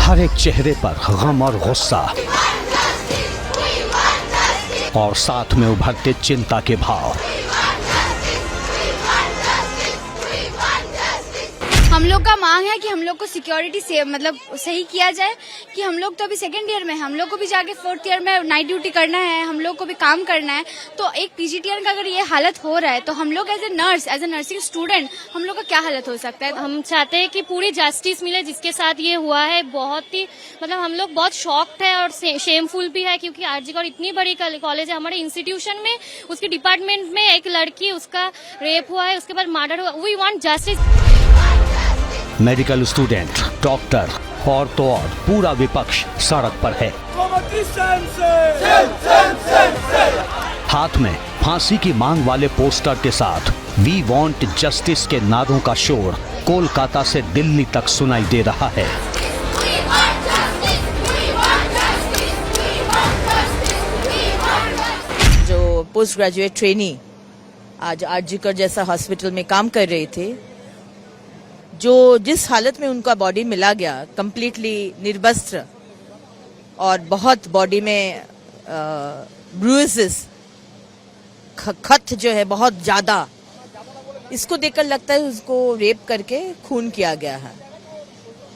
हर एक चेहरे पर गम और गुस्सा और साथ में उभरते चिंता के भाव। हम लोग का मांग है कि हम लोग को सिक्योरिटी से मतलब सही किया जाए कि हम लोग तो अभी सेकेंड ईयर में हैं, हम लोग को भी जाके फोर्थ ईयर में नाइट ड्यूटी करना है, हम लोग को भी काम करना है। तो एक पीजीटीआर का अगर ये हालत हो रहा है तो हम लोग एज ए नर्सिंग स्टूडेंट हम लोग का क्या हालत हो सकता है। हम चाहते हैं कि पूरी जस्टिस मिले जिसके साथ ये हुआ है। बहुत ही मतलब हम लोग बहुत शॉक्ड है और शेमफुल भी है, क्योंकि आरजी कॉलेज इतनी बड़ी कॉलेज है, हमारे इंस्टीट्यूशन में उसके डिपार्टमेंट में एक लड़की उसका रेप हुआ है, उसके बाद मर्डर हुआ। We want justice. Medical student, doctor और तो और पूरा विपक्ष सड़क पर है। हाथ में फांसी की मांग वाले पोस्टर के साथ वी वांट जस्टिस के नारों का शोर कोलकाता से दिल्ली तक सुनाई दे रहा है। जो पोस्ट ग्रेजुएट ट्रेनी आज आरजीकर जैसा हॉस्पिटल में काम कर रहे थे, जो जिस हालत में उनका बॉडी मिला गया, कंप्लीटली निर्वस्त्र और बहुत बॉडी में ब्रूसेस, खत जो है बहुत ज्यादा, इसको देखकर लगता है उसको रेप करके खून किया गया है।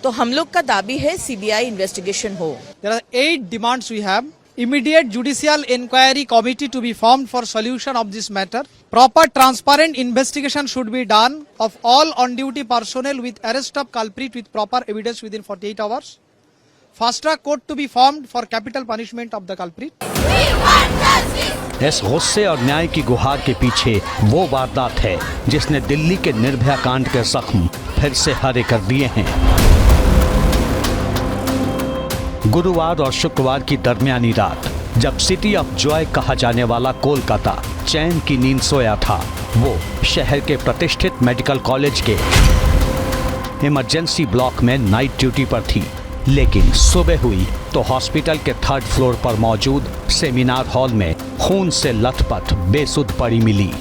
तो हम लोग का दाबी है सीबीआई इन्वेस्टिगेशन हो। There are 8 demands we have. Immediate judicial inquiry committee to be formed for solution of this matter. Proper transparent investigation should be done of all on-duty personnel with arrest of culprit with proper evidence within 48 hours. Fast track court to be formed for capital punishment of the culprit. इस गुस्से और न्याय की गुहार के पीछे वो वारदात है जिसने दिल्ली के निर्भया कांड के जख्म फिर से हरे कर दिए हैं। गुरुवार और शुक्रवार की दरमियानी रात जब सिटी ऑफ जॉय कहा जाने वाला कोलकाता चैन की नींद सोया था, वो शहर के प्रतिष्ठित मेडिकल कॉलेज के इमरजेंसी ब्लॉक में नाइट ड्यूटी पर थी। लेकिन सुबह हुई तो हॉस्पिटल के 3rd फ्लोर पर मौजूद सेमिनार हॉल में खून से लथपथ बेसुध पड़ी मिली।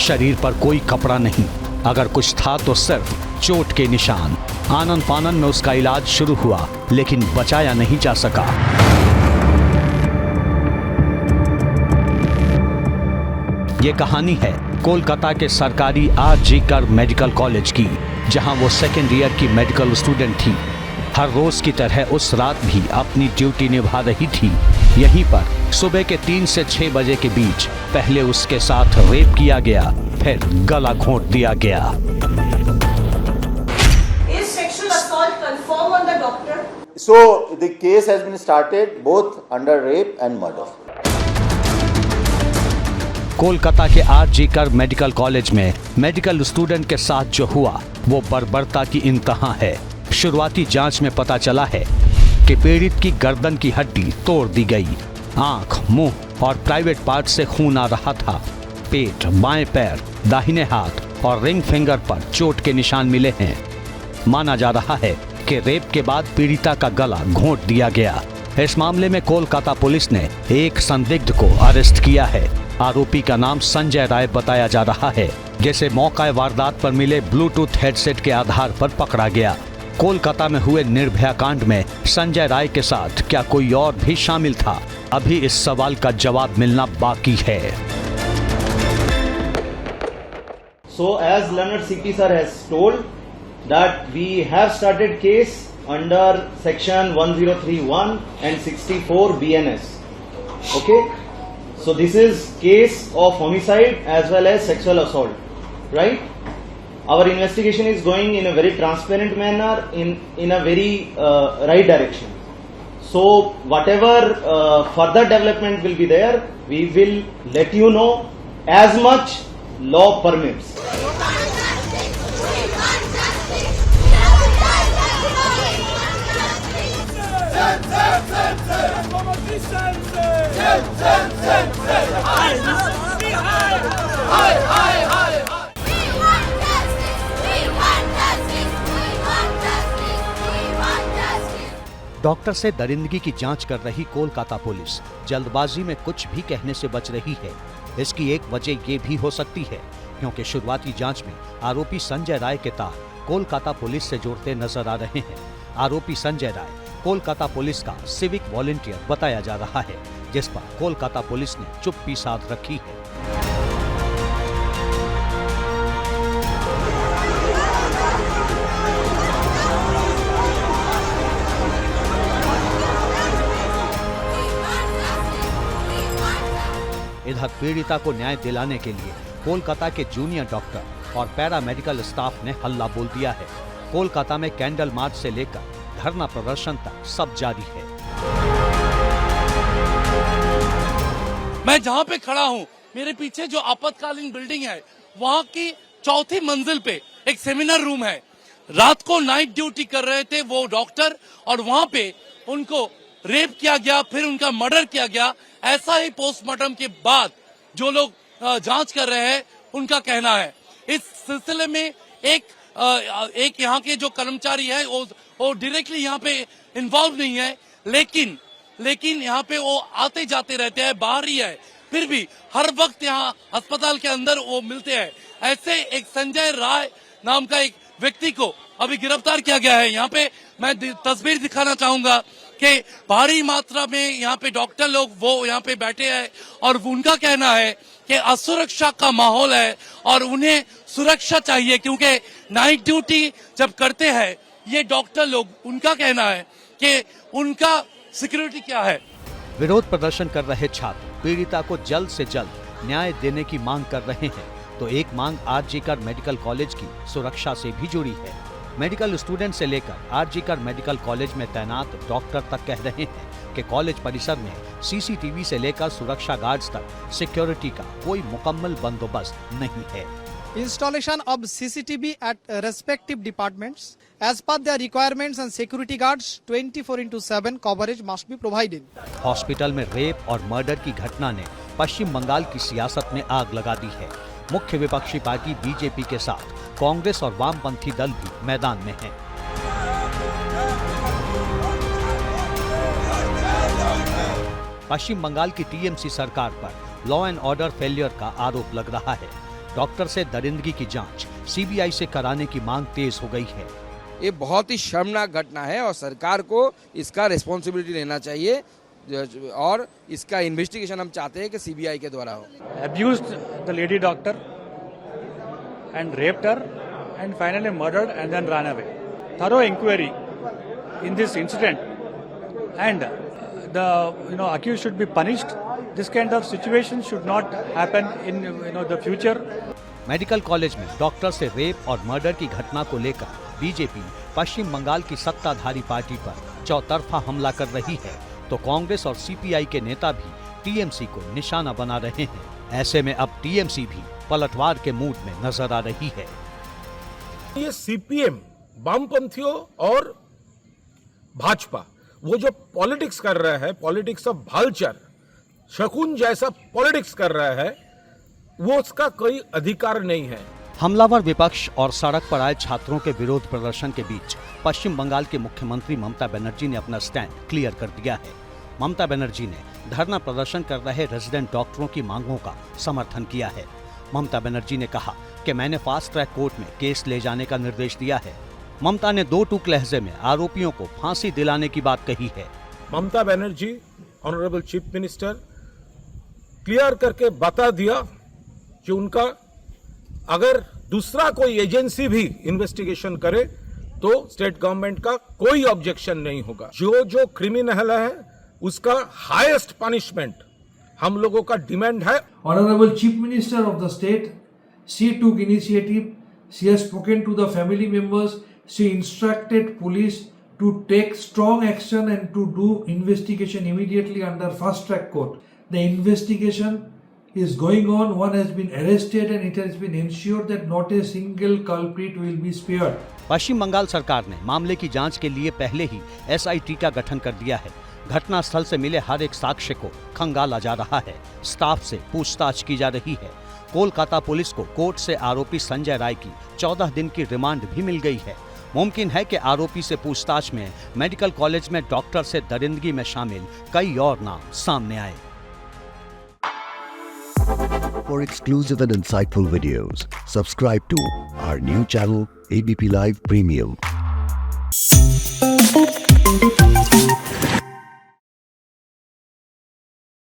शरीर पर कोई कपड़ा नहीं, अगर कुछ था तो सिर्फ चोट के निशान। आनन फानन में उसका इलाज शुरू हुआ लेकिन बचाया नहीं जा सका। ये कहानी है कोलकाता के सरकारी आरजीकर मेडिकल कॉलेज की, जहां वो सेकेंड ईयर की मेडिकल स्टूडेंट थी। हर रोज की तरह उस रात भी अपनी ड्यूटी निभा रही थी। यहीं पर सुबह के 3 से 6 बजे के बीच पहले उसके साथ रेप किया गया, फिर गला घोंट दिया गया। So the case has been started both under rape and murder. Kolkata के आरजीकर मेडिकल कॉलेज में मेडिकल स्टूडेंट के साथ जो हुआ वो बर्बरता की इंतहा है। शुरुआती जांच में पता चला है कि पीड़ित की गर्दन की हड्डी तोड़ दी गई, आंख, मुंह और प्राइवेट पार्ट से खून आ रहा था। पेट, बाएं पैर, दाहिने हाथ और रिंग फिंगर पर चोट के निशान मिले हैं। माना जा रहा है कि रेप के बाद पीड़िता का गला घोंट दिया गया। इस मामले में कोलकाता पुलिस ने एक संदिग्ध को अरेस्ट किया है। आरोपी का नाम संजय राय बताया जा रहा है, जिसे मौका वारदात पर मिले ब्लूटूथ हेडसेट के आधार पर पकड़ा गया। कोलकाता में हुए निर्भया कांड में संजय राय के साथ क्या कोई और भी शामिल था? अभी इस सवाल का जवाब मिलना बाकी है। So as Leonard CP sir has told that we have started case under section 1031 and 64 BNS. Okay, so this is case of homicide as well as sexual assault, right? Our investigation is going in a very transparent manner, in a very right direction. So whatever further development will be there, we will let you know as much law permits. Doctor से दरिंदगी की जांच कर रही Kolkata police जल्दबाजी में कुछ भी कहने से बच रही है। इसकी एक वजह ये भी हो सकती है क्योंकि शुरुआती जांच में आरोपी संजय राय के तार कोलकाता पुलिस से जोड़ते नजर आ रहे हैं। आरोपी संजय राय कोलकाता पुलिस का सिविक वॉलंटियर बताया जा रहा है, जिस पर कोलकाता पुलिस ने चुप्पी साध रखी है। इधर पीड़िता को न्याय दिलाने के लिए कोलकाता के जूनियर डॉक्टर और पैरामेडिकल स्टाफ ने हल्ला बोल दिया है। कोलकाता में कैंडल मार्च से लेकर धरना प्रदर्शन तक सब जारी है। मैं जहाँ पे खड़ा हूँ, मेरे पीछे जो आपातकालीन बिल्डिंग है, वहाँ की चौथी मंजिल पे एक सेमिनार रूम है। रात को नाइट ड्यूटी कर रहे थे वो डॉक्टर, और वहाँ पे उनको रेप किया गया, फिर उनका मर्डर किया गया। ऐसा ही पोस्टमार्टम के बाद जो लोग जांच कर रहे हैं उनका कहना है। इस सिलसिले में एक यहाँ के जो कर्मचारी है वो डायरेक्टली यहाँ पे इन्वॉल्व नहीं है, लेकिन यहाँ पे वो आते जाते रहते हैं, बाहर ही है, फिर भी हर वक्त यहाँ अस्पताल के अंदर वो मिलते हैं। ऐसे एक संजय राय नाम का एक व्यक्ति को अभी गिरफ्तार किया गया है। यहाँ पे मैं तस्वीर दिखाना चाहूंगा कि भारी मात्रा में यहाँ पे डॉक्टर लोग वो यहाँ पे बैठे हैं, और उनका कहना है कि असुरक्षा का माहौल है और उन्हें सुरक्षा चाहिए, क्योंकि नाइट ड्यूटी जब करते हैं ये डॉक्टर लोग, उनका कहना है कि उनका सिक्योरिटी क्या है। विरोध प्रदर्शन कर रहे छात्र पीड़िता को जल्द से जल्द न्याय देने की मांग कर रहे हैं, तो एक मांग आरजीकर मेडिकल कॉलेज की सुरक्षा से भी जुड़ी है। मेडिकल स्टूडेंट से लेकर आरजीकर मेडिकल कॉलेज में तैनात डॉक्टर तक कह रहे हैं कि कॉलेज परिसर में सीसीटीवी से लेकर सुरक्षा गार्ड्स तक सिक्योरिटी का कोई मुकम्मल बंदोबस्त नहीं है। Installation of CCTV at respective departments as per their requirements and security guards 24/7 coverage must be provided. Hospital में रेप और मर्डर की घटना ने पश्चिम बंगाल की सियासत में आग लगा दी है। मुख्य विपक्षी पार्टी बीजेपी के साथ कांग्रेस और वामपंथी दल भी मैदान में हैं। पश्चिम बंगाल की टीएमसी सरकार पर लॉ एंड ऑर्डर फेलियर का आरोप लग रहा है। डॉक्टर से दरिंदगी की जांच सीबीआई से कराने की मांग तेज हो गई है। ये बहुत ही शर्मनाक घटना है और सरकार को इसका रिस्पॉन्सिबिलिटी लेना चाहिए, और इसका इन्वेस्टिगेशन हम चाहते हैं कि सीबीआई के द्वारा हो। Abused the lady doctor and raped her and finally murdered and then ran away. Thorough inquiry in this incident and the accused should be punished. This kind of situation should not happen in the future. Medical college में doctor से rape और murder की घटना को लेकर BJP पश्चिम बंगाल की सत्ताधारी party पर चौतरफा हमला कर रही है, तो कांग्रेस और सीपीआई के नेता भी टीएमसी को निशाना बना रहे हैं। ऐसे में अब टीएमसी भी पलटवार के मूड में नजर आ रही है। ये सीपीएम, वामपंथियों और भाजपा वो जो पॉलिटिक्स कर रहा है, पॉलिटिक्स ऑफ भालचर, शकुन जैसा पॉलिटिक्स कर रहा है, वो उसका कोई अधिकार नहीं है। हमलावर विपक्ष और सड़क पर आए छात्रों के विरोध प्रदर्शन के बीच पश्चिम बंगाल के मुख्यमंत्री ममता बनर्जी ने अपना स्टैंड क्लियर कर दिया है। ममता बनर्जी ने धरना प्रदर्शन कर रहे रेजिडेंट डॉक्टरों की मांगों का समर्थन किया है। ममता बनर्जी ने कहा कि मैंने फास्ट ट्रैक कोर्ट में केस ले जाने का निर्देश दिया है। ममता ने दो टूक लहजे में आरोपियों को फांसी दिलाने की बात कही है। Mamata Banerjee, honourable chief minister, clear करके बता दिया कि उनका अगर दूसरा कोई एजेंसी भी इन्वेस्टिगेशन करे तो स्टेट गवर्नमेंट का कोई ऑब्जेक्शन नहीं होगा। जो क्रिमिनल है उसका हाईएस्ट पनिशमेंट हम लोगों का डिमांड है। Honourable chief minister of the state, she took initiative, she has spoken to the family members, she instructed police to take strong action and to do investigation immediately under fast track court. The investigation is going on. One has been arrested and it has been ensured that not a single culprit will be spared. पश्चिम बंगाल सरकार ने मामले की जांच के लिए पहले ही SIT का गठन कर दिया है। घटनास्थल से मिले हर एक साक्ष्य को खंगाला जा रहा है। स्टाफ से पूछताछ की जा रही है। कोलकाता पुलिस को कोर्ट से आरोपी संजय राय की 14 दिन की रिमांड भी मिल गई है। मुमकिन है कि आरोपी से पूछताछ में मेडिकल कॉलेज में डॉक्टर से दरिंदगी में शामिल कई और नाम सामने आए। For exclusive and insightful videos, subscribe to our new channel ABP Live Premium.